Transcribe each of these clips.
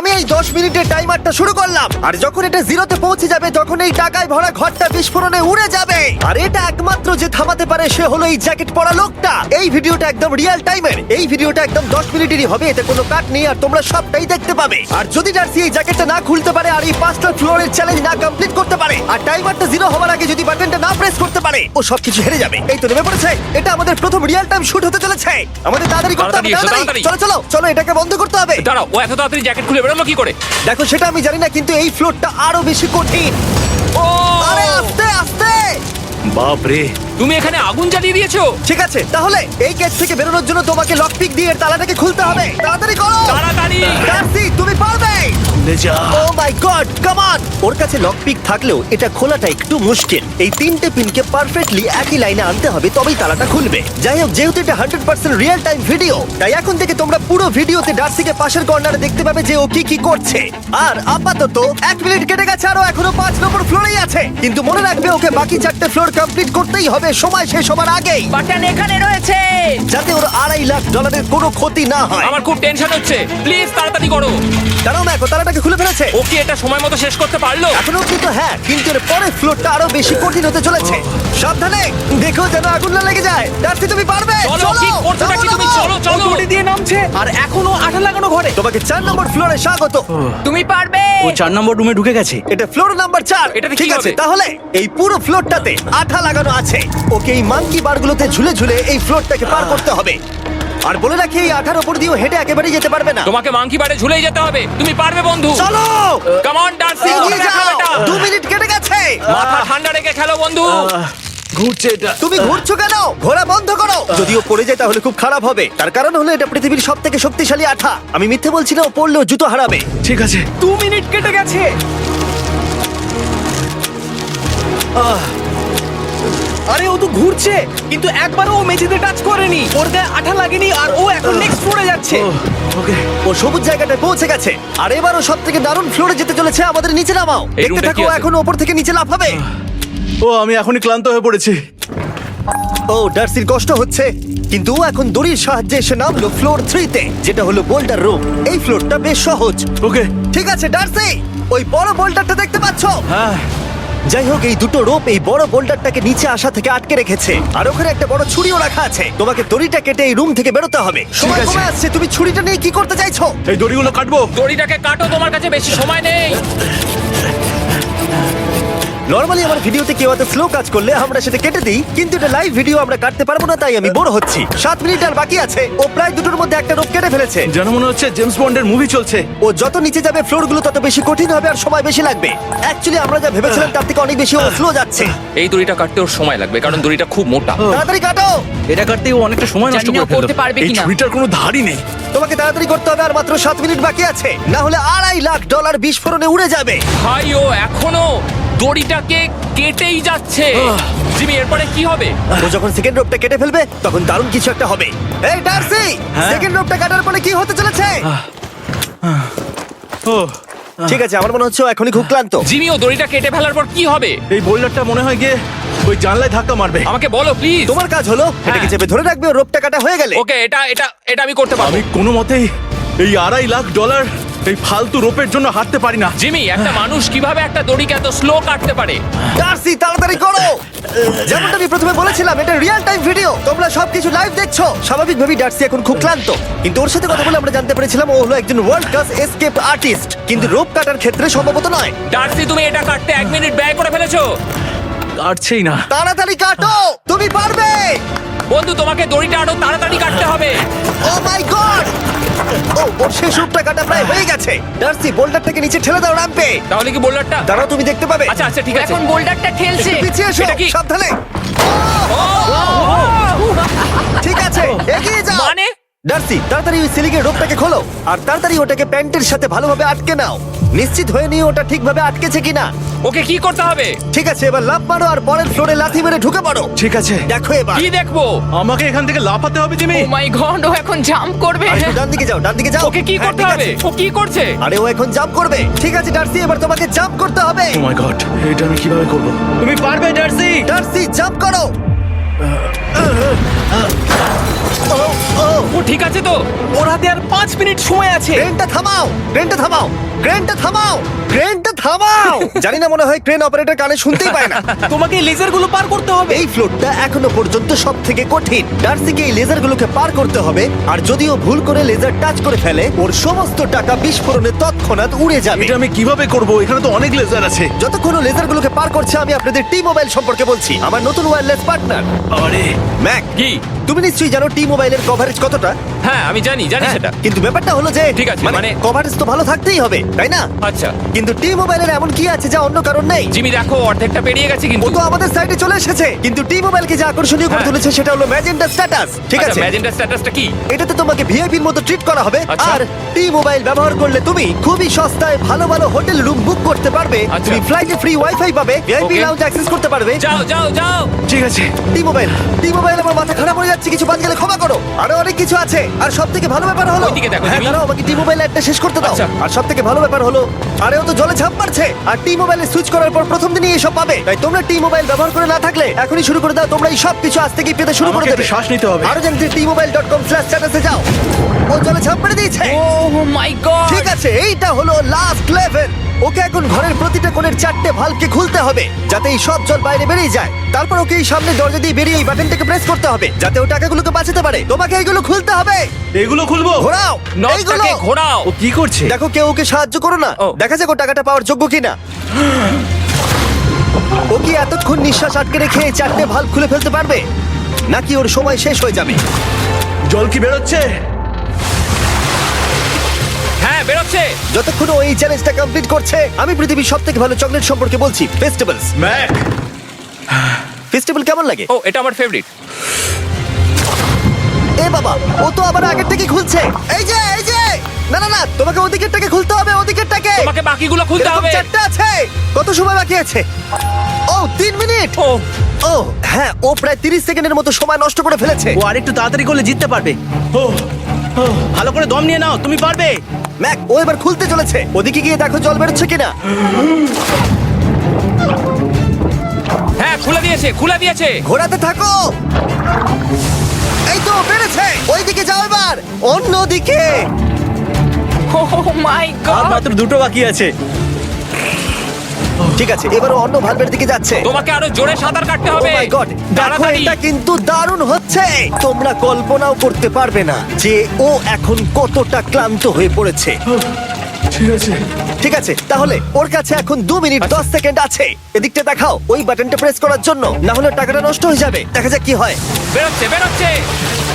আমি এই 10 মিনিটের টাইমারটা শুরু করলাম, আর যখন এটা জিরোতে পৌঁছে যাবে তখন এই টাকায় ভরা ঘরটা বিস্ফোরণে উড়ে যাবে। আর এটা একমাত্র যে থামাতে পারে সে হলো এই জ্যাকেট পরা লোকটা। এই ভিডিওটা একদম রিয়েল টাইমের, এই ভিডিওটা একদম 10 মিনিটেরই হবে, এতে কোনো কাট নেই আর তোমরা সবটাই দেখতে পাবে। আর যদি ডার্সি এই জ্যাকেটটা না খুলতে পারে আর এই 5টা ফ্লোরের চ্যালেঞ্জ না কমপ্লিট করতে পারে আর টাইমারটা জিরো হওয়ার আগে যদি বাটনটা না প্রেস করতে পারে, ও সবকিছু হেরে যাবে। এই তো নেমে পড়েছে, এটা আমাদের প্রথম রিয়েল টাইম শুট হতে চলেছে। আমাদের তাড়াতাড়ি করতে হবে, তাড়াতাড়ি চলো চলো চলো, এটাকে বন্ধ করতে হবে। দাঁড়াও, ও এত তাড়াতাড়ি জ্যাকেট খুলে বেরোলো কি করে? দেখো সেটা আমি জানি না, কিন্তু এই ফ্লোরটা আরো বেশি কঠিন। ও আরে আস্তে আস্তে। বাপ রে, তুমি এখানে আগুন জ্বালিয়ে দিয়েছো। ঠিক আছে, তাহলে এই গেট থেকে বেরোনোর জন্য তোমাকে লক পিক দিয়ে এর তালাটাকে খুলতে হবে। তাড়াতাড়ি করো তাড়াতাড়ি। ডার্সি, তুমি পারবে। লে যা। ও মাই গড, কাম অন। ওর কাছে লক পিক থাকলেও এটা খোলাটা একটু মুশকিল। এই 3টে পিনকে পারফেক্টলি একই লাইনে আনতে হবে, তবেই তালাটা খুলবে। যাই হোক, যেহেতু এটা 100% রিয়েল টাইম ভিডিও, তাই এখন থেকে তোমরা পুরো ভিডিওতে ডার্সিকে পাশের কর্নারে দেখতে পাবে যে ও কি কি করছে। আর আপাতত 1 মিনিট কেটে গেছে, আরো এখনো 5 নম্বর ফ্লোরেই আছে। কিন্তু মনে রাখবে ওকে বাকি 4টে ফ্লোর কমপ্লিট করতেই হবে সময় শেষ হবার আগেই, বাটন এখানে রয়েছে। যাতে ওর $2.5 লাখ কোনো ক্ষতি না হয়। আমার খুব টেনশন হচ্ছে, প্লিজ তাড়াতাড়ি করো। কারণ দেখো তালাটাকে খুলে ফেলেছে। ও কি এটা সময় মতো শেষ করতে পারলো? এখনো কিন্তু হ্যাঁ, কিন্তু এর পরের ফ্লোরটা আরো বেশি কঠিন হতে চলেছে। সাবধানে দেখো যেন আগুন না লেগে যায়। ডার্সি, তুমি পারবে। চলো, কি করছো নাকি তুমি? চলো চলো। দড়ি দিয়ে নামছে আর এখনো আঠা লাগানো ঘরে। তোমাকে 4 নম্বর ফ্লোরে স্বাগত। তুমি পারবে। ও 4 নম্বর রুমে ঢুকে গেছে। এটা ফ্লোর নাম্বার 4। এটাতে কি ঠিক আছে, হবে? তাহলে এই পুরো ফ্লোরটাতে আঠা লাগানো আছে। ওকে এই মাঙ্কি বারগুলোতে ঝুলে ঝুলে এই ফ্লোরটাকে পার করতে হবে। আর বলে রাখি, এই আঠার উপর দিয়েও হেঁটে একেবারেই যেতে পারবে না। তোমাকে মাংকি বারে ঝুলেই যেতে হবে। তুমি পারবে বন্ধু। চলো কাম অন ডার্সি, এগিয়ে করে দেখাও যাও। এটা। 2 মিনিট কেটে গেছে। মাথা ঠান্ডা রেখে খেলো বন্ধু। ঘুরছে এটা। তুমি ঘুরছো কেন? ঘোরা বন্ধ করো। যদিও পড়ে যায় তাহলে খুব খারাপ হবে। তার কারণ হলো এটা পৃথিবীর সবথেকে শক্তিশালী আঠা। আমি মিথ্যে বলছি না, ও পড়লেও জুতো হারাবে। ঠিক আছে। 2 মিনিট কেটে গেছে। আরে ও তো ঘুরছে, কিন্তু একবারও ও মেঝেতে টাচ করেনি। ওর গায়ে আঠা লাগেনি আর ও এখন নেক্সট ফ্লোরে যাচ্ছে। ওকে। ও সবুজ জায়গাটায় পৌঁছে গেছে। আর এবারও সব থেকে দারুণ ফ্লোরে যেতে চলেছে। আমাদের নিচে নামাও। এই দেখতে রুমটা থাকো, কি আছে? এখন ওপর থেকে নিচে লাফাবে। ও আমি এখনই ক্লান্ত হয়ে পড়েছি। ও ডার্সির কষ্ট হচ্ছে, কিন্তু ও এখন দড়ির সাহায্যে এসে নামলো ফ্লোর 3-তে, যেটা হলো বোল্ডার রুম। এই ফ্লোরটা বেশ সহজ। ওকে। ঠিক আছে ডার্সি, ওই বড় বোল্ডারটা দেখতে পাচ্ছ? হ্যাঁ। যাই হোক, এই দুটো রোপ এই বড় বোল্ডারটাকে নিচে আসা থেকে আটকে রেখেছে। আর ওখানে একটা বড় ছুরিও রাখা আছে। তোমাকে দড়িটা কেটে এই রুম থেকে বেরোতে হবে। সময় আছে। কমে আসছে, তুমি ছুরিটা নিয়ে কি করতে চাইছো? এই দড়িগুলো কাটবো। দড়িটাকে কাটো, তোমার কাছে বেশি সময় নেই। নরমালি আমার ভিডিওতে কেউ এত স্লো কাজ করলে আমরা সেটা কেটে দিই, কিন্তু এটা লাইভ ভিডিও আমরা কাটতে পারবো না, তাই আমি বোর হচ্ছি। 7 মিনিট আর বাকি আছে। ও প্রায় দুটোর মধ্যে একটা রোপ কেটে ফেলেছে। যেন মনে হচ্ছে জেমস বন্ডের মুভি চলছে। ও যত নিচে যাবে ফ্লোরগুলো তত বেশি কঠিন হবে আর সময় বেশি লাগবে। অ্যাকচুয়ালি আমরা যা ভেবেছিলাম তার থেকে অনেক বেশি ও স্লো যাচ্ছে। এই দড়িটা কাটতে ওর সময় লাগবে, কারণ দড়িটা খুব মোটা। তাড়াতাড়ি কাটো। এটা কাটতেই ও অনেকটা সময় নষ্ট জানি না করে ফেললো। করতে পারবে এই কিনা। ছুরিটার কোনো ধারই নেই। তোমাকে তাড়াতাড়ি করতে হবে, আর মাত্র 7 মিনিট বাকি আছে, না হলে $2.5 লাখ বিস্ফোরণে উড়ে যাবে। ভাই ও এখনো দড়িটাকে কেটেই যাচ্ছে। জিমি, এরপরে কি হবে? ও যখন সেকেন্ড রোপটা কেটে ফেলবে তখন দারুণ কিছু একটা হবে। এই ডার্সি, হ্যাঁ? সেকেন্ড রোপটা কাটার পরে কি হতে চলেছে? ও ঠিক আছে, আমার মনে হচ্ছে ও এখনই খুব ক্লান্ত। জিমি, ও দড়িটা কেটে ফেলার পর কি হবে? এই বোল্ডারটা মনে হয় গিয়ে ওই জানলায় ধাক্কা মারবে। আমাকে বলো প্লিজ। তোমার কাজ হলো এটাকে চেপে ধরে রাখবে, ও রোপটা কাটা হয়ে গেলে। ওকে, এটা এটা এটা আমি করতে পারবো। আমি কোনো মতেই এই $2.5 লাখ এই ফালতু রোপের জন্য হাঁটতে পারি না। জিমি, একটা মানুষ কিভাবে একটা দড়িকে এত স্লো কাটতে পারে? ডার্সি, তাড়াতাড়ি করো। যেমনটা আমি প্রথমে বলেছিলাম, এটা রিয়েল টাইম ভিডিও, তোমরা সবকিছু লাইভ দেখছো। স্বাভাবিকভাবেই ডার্সি এখন খুব ক্লান্ত, কিন্তু ওর সাথে কথা বলে আমরা জানতে পেরেছিলাম ও হলো একজন ওয়ার্ল্ড ক্লাস এসকেপ আর্টিস্ট, কিন্তু রোপ কাটার ক্ষেত্রে সম্ভবত নয়। ডার্সি, তুমি এটা কাটতে 1 মিনিট ব্যয় করে ফেলেছো। কাটছেই না। তাড়াতাড়ি কাটো, তুমি পারবে। বন্ধু, তোমাকে দড়িটা আরো তাড়াতাড়ি কাটতে হবে। ও মাই গড! ওর শেষ রূপটা কাটা প্রায় হয়ে গেছে। ডার্সি, বোল্ডারটাকে নিচে ঠেলে দাও রাম্পে। তাহলে কি বোল্ডারটা? দাঁড়াও, তুমি দেখতে পাবে। আচ্ছা আচ্ছা, ঠিক আছে। এখন বোল্ডারটা ঠেলছে। একটু পিছিয়ে এসো, এটা কি? সাবধানে। ঠিক আছে, এগিয়ে যাও। মানে? ডার্সি, তাড়াতাড়ি ওই সিলিংয়ের রোপটাকে খোলো আর তাড়াতাড়ি ওটাকে প্যান্টের সাথে ভালোভাবে আটকে নাও। নিশ্চিত হয়ে নিয়ে ওটা ঠিকভাবে আটকেছে কিনা। ওকে কি করতে হবে? ঠিক আছে, এবার লাফ মারো আর পরের ফ্লোরে লাথি মেরে ঢুকে পড়ো। ঠিক আছে। দেখো এবার। কি দেখবো? আমাকে এখান থেকে লাফাতে হবে জিমি। ও মাই গড, ও এখন জাম্প করবে। আর একটু ডান দিকে যাও, ডান দিকে যাও। ওকে কি হ্যাঁ, করতে ঠিক হবে? আছে। ও কি করছে? আরে ও এখন জাম্প করবে। ঠিক আছে ডার্সি, এবার তোমাকে জাম্প করতে হবে। ও মাই গড, এটা আমি কিভাবে করব? তুমি পারবে ডার্সি। ডার্সি, জাম্প করো। ও ও ঠিক আছে তো? ওর হাতে আর 5 মিনিট সময় আছে। ক্রেনটা থামাও, ক্রেনটা থামাও, ক্রেনটা থামাও, ক্রেনটা থামাও। জানি না, মনে হয় ক্রেন অপারেটর কানে শুনতেই পায় না। তোমাকে এই লেজারগুলো পার করতে হবে। এই ফ্লোরটা এখনো পর্যন্ত সব থেকে কঠিন। ডার্সিকে এই লেজারগুলোকে পার করতে হবে, আর যদিও ভুল করে লেজার টাচ করে ফেলে, ওর সমস্ত টাকা বিস্ফোরণে তৎক্ষণাৎ উড়ে যাবে। এটা আমি কিভাবে করব? এখানে তো অনেক লেজার আছে। যতক্ষণ ও লেজারগুলোকে পার করছে, আমি আপনাদের টি মোবাইল সম্পর্কে বলছি, আমার নতুন ওয়্যারলেস পার্টনার। আরে ম্যাক, কি? তুমি নিশ্চয়ই জানো টি মোবাইলের কভারেজ কতটা? হ্যাঁ আমি জানি হ্যাঁ, সেটা। কিন্তু ব্যাপারটা হলো যে ঠিক আছে, মানে- কভারেজ তো ভালো থাকতেই হবে, তাই না? আচ্ছা কিন্তু টি মোবাইলের এমন কি আছে যা অন্য কারণ নেই? জিমি দেখো অর্ধেকটা পেরিয়ে গেছে ও কিন্তু। তো আমাদের সাইডে চলে এসেছে, কিন্তু টি মোবাইলকে যে আকর্ষণীয় করে হ্যাঁ। তুলেছে সেটা হলো ম্যাজেন্টা স্ট্যাটাস। ঠিক আছে, ম্যাজেন্টা স্ট্যাটাসটা কি? এটাতে তোমাকে ভিআইপির মতো ট্রিট করা হবে। আচ্ছা। আর টি মোবাইল ব্যবহার করলে তুমি খুবই সস্তায় ভালো ভালো হোটেল রুম বুক করতে পারবে। আচ্ছা। তুমি ফ্লাইটে ফ্রি ওয়াইফাই পাবে, ভিআইপি Okay. লাউঞ্জ অ্যাক্সেস করতে পারবে। যাও যাও যাও। ঠিক আছে। টি মোবাইল আমার মাথা খারাপ হয়ে যাচ্ছে, কিছু বাদ গেলে ক্ষমা করো। আরো অনেক কিছু আছে, আর সব থেকে ভালো ব্যাপার হলো, ওইদিকে দেখো, হ্যাঁ জিমি। দাঁড়াও, আমাকে টি মোবাইল একটা শেষ করতে দাও। আচ্ছা। আর সব থেকে ভালো ব্যাপার হলো, আরে ও তো জলে ঝাঁপ মারছে, আর টি মোবাইলে সুইচ করার পর প্রথম দিনই এসব পাবে। তাই তোমরা টি মোবাইল ব্যবহার করে না থাকলে এখনই শুরু করে দাও। তোমরা এই সব কিছু আজ থেকেই পেতে শুরু করে আমাকে দেবে। একটু শ্বাস নিতে হবে। আরো জানতে tmobile.com/status-এ যাও। ও জলে ঝাঁপ মেরে দিয়েছে। ও মাই গড। ঠিক আছে, এইটা হলো লাস্ট লেভেল। ওকে এখন ঘরের প্রতিটা কোণের 4টে ভালভকে খুলতে হবে, যাতে এই সব জল বাইরে বেরিয়ে যায়। তারপর ওকে এই সামনে দরজা দিয়ে বেরিয়ে এই বাটনটাকে প্রেস করতে হবে, যাতে ও টাকাগুলোকে বাঁচাতে পারে। তোমাকে এইগুলো খুলতে হবে। এগুলো খুলবো? ঘোরাও এইগুলো। নটটাকে ঘোরাও। ও কি করছে? দেখো কেউ ওকে সাহায্য করো না, ও। দেখা যাক ও টাকাটা পাওয়ার যোগ্য কিনা। ও কি এতক্ষণ নিঃশ্বাস আটকে রেখে এই 4টে ভালভ খুলে ফেলতে পারবে, নাকি ওর সময় শেষ হয়ে যাবে? জল কি বেরোচ্ছে? হ্যাঁ বেরোচ্ছে। যতক্ষণ ও এই চ্যালেঞ্জটা কমপ্লিট করছে, আমি পৃথিবীর সবথেকে ভালো চকলেট সম্পর্কে বলছি, ফেস্টিভ্যালস। ম্যাক, ফেস্টিভ্যাল কেমন লাগে? ও এটা আমার ফেভারিট। এ বাবা, ও তো আবার আগের থেকে খুলছে। এই যে না না না, তোমাকে ওদিকেরটাকে খুলতে হবে, ওদিকেরটাকে। তোমাকে বাকিগুলো খুলতে এরকম হবে। 4টে আছে। কত সময় বাকি আছে? ও 3 মিনিট। ও ও হ্যাঁ, ও প্রায় 30 সেকেন্ডের মতো সময় নষ্ট করে ফেলেছে। ও আরেকটু তাড়াতাড়ি করলে জিততে পারবে। ও ভালো করে দম নিয়ে নাও, তুমি পারবে। ম্যাক, ও এবার খুলতে চলেছে। ওদিকে গিয়ে দেখো জল বেরোচ্ছে কিনা। হ্যাঁ খুলে দিয়েছে খুলে দিয়েছে। ঘোরাতে থাকো। এই তো বেড়েছে। ওইদিকে যাও এবার, অন্যদিকে। ও মাই আর গড। মাত্র 2টো বাকি আছে। ঠিক আছে, এবার ও অন্য ভালভের দিকে যাচ্ছে। তোমাকে আরো জোরে সাঁতার কাটতে Oh হবে। my God! দেখো, তাড়াতাড়ি। এটা কিন্তু দারুণ হচ্ছে। তোমরা কল্পনাও করতে পারবে না যে ও এখন কতটা ক্লান্ত হয়ে পড়েছে। ঠিক আছে। ঠিক আছে, তাহলে ওর কাছে এখন 2 মিনিট 10 সেকেন্ড আছে। এদিকটা দেখাও, ওই বাটনটা প্রেস করার জন্য, না হলে টাকাটা নষ্ট হয়ে যাবে। দেখা যাক কি হয়। বেরোচ্ছে বেরোচ্ছে।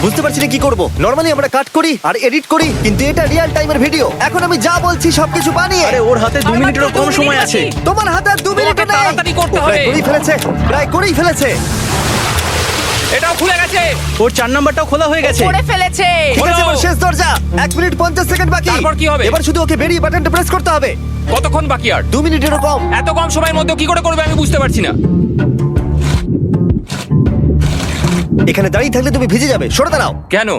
বুঝতে পারছি না কি করব। নরমালি আমরা কাট করি আর এডিট করি, কিন্তু এটা রিয়েল টাইমের ভিডিও। এখন আমি যা বলছি সবকিছু বানিয়ে। আরে ওর হাতে 2 আর মিনিটেরও মাত্র কম 2 সময় মিনিট আছে। বাকি। তোমার হাতে আর 2 মিনিট তোমাকে তাড়াতাড়ি করতে প্রায় হবে। করেই ফেলেছে, প্রায় করেই ফেলেছে। এটাও খুলে গেছে। ওর 4 নাম্বারটাও খোলা হয়ে গেছে। করে ফেলেছে। ঠিক আছে, খোলো। এবার শেষ দরজা। 1 মিনিট 50 সেকেন্ড বাকি। তারপর কি হবে? এবার শুধু ওকে বেরিয়ে বাটনটা প্রেস করতে হবে। কতক্ষণ বাকি আর? 2 মিনিটেরও কম। এত কম সময়ের মধ্যে কি করে করবে আমি বুঝতে পারছি না। এখানে দাঁড়িয়ে থাকলে তুমি ভিজে যাবে, সরে দাঁড়াও। কেন?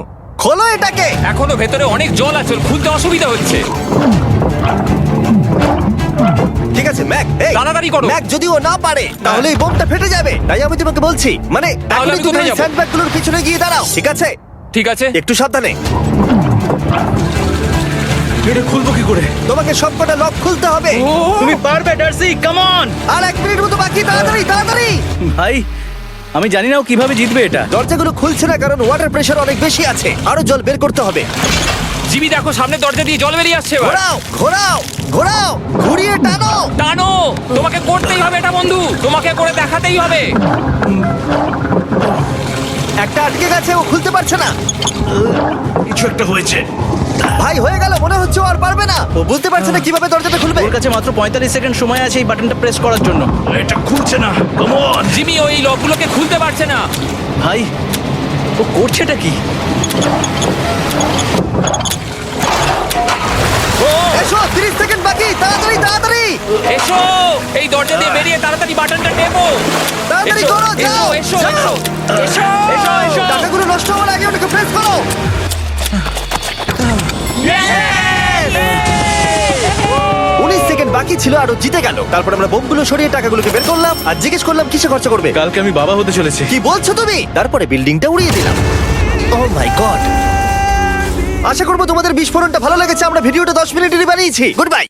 খোলো এটাকে। এখনো ভেতরে অনেক জল আছে, ওর খুলতে অসুবিধা হচ্ছে। ঠিক আছে ম্যাক, এই তাড়াতাড়ি করো। ম্যাক, যদি ও না পারে তাহলে এই বোমটা ফেটে যাবে। তাই আমি তোমাকে বলছি, মানে তাহলে এখনই আমি তুমি কোথায় ওই যাবো? স্যান্ডব্যাগগুলোর পিছনে গিয়ে দাঁড়াও, ঠিক আছে? ঠিক আছে। একটু সাবধানে। এটা খুলবো কি করে? তোমাকে সবকটা লক খুলতে হবে। তুমি পারবে ডার্সি, কাম অন। আর 1 মিনিট মতো বাকি, তাড়াতাড়ি তাড়াতাড়ি। ভাই আমি জানি না ও কিভাবে জিতবে এটা। দরজাগুলো খুলছে না কারণ ওয়াটার প্রেশার অনেক বেশি আছে। আরো জল বের করতে হবে। জিমি দেখো সামনে দরজা দিয়ে জল বেরিয়ে আসছে এবার। ঘোরাও ঘোরাও ঘোরাও, ঘুরিয়ে টানো। টানো। তোমাকে করতেই হবে এটা বন্ধু, তোমাকে করে দেখাতেই হবে। একটা আটকে গেছে, ও খুলতে পারছে না। কিছু একটা হয়েছে। ভাই হয়ে গেল, মনে হচ্ছে ও আর পারবে না। ও বুঝতে পারছে না কিভাবে দরজাটা খুলবে। ওর কাছে মাত্র 45 সেকেন্ড সময় আছে এই বাটনটা প্রেস করার জন্য। এটা খুলছে না। Come on. জিমি ওই লকগুলোকে খুলতে পারছে না। ভাই ও করছেটা কি? ও এসো, 30 সেকেন্ড বাকি, তাড়াতাড়ি তাড়াতাড়ি। এসো, এই দরজা দিয়ে বেরিয়ে তাড়াতাড়ি বাটনটা টেপো। তাড়াতাড়ি এসো, করো, এসো, যাও, এসো, যাও। এসো, এসো, এসো, এসো। টাকাগুলো নষ্ট হওয়ার আগে ওটাকে প্রেস করো। 19 সেকেন্ড বাকি ছিল আর ও জিতে গেল। তারপর আমরা বোমগুলো সরিয়ে টাকাগুলোকে বের করলাম আর জিজ্ঞেস করলাম কিসে খরচা করবে। কালকে আমি বাবা হতে চলেছি। কি বলছো তুমি? তারপরে বিল্ডিংটা উড়িয়ে দিলাম। ও মাই গড, আশা করবো তোমাদের বিস্ফোরণটা ভালো লেগেছে। আমরা ভিডিওটা 10 মিনিটেরই বানিয়েছি। Good bye.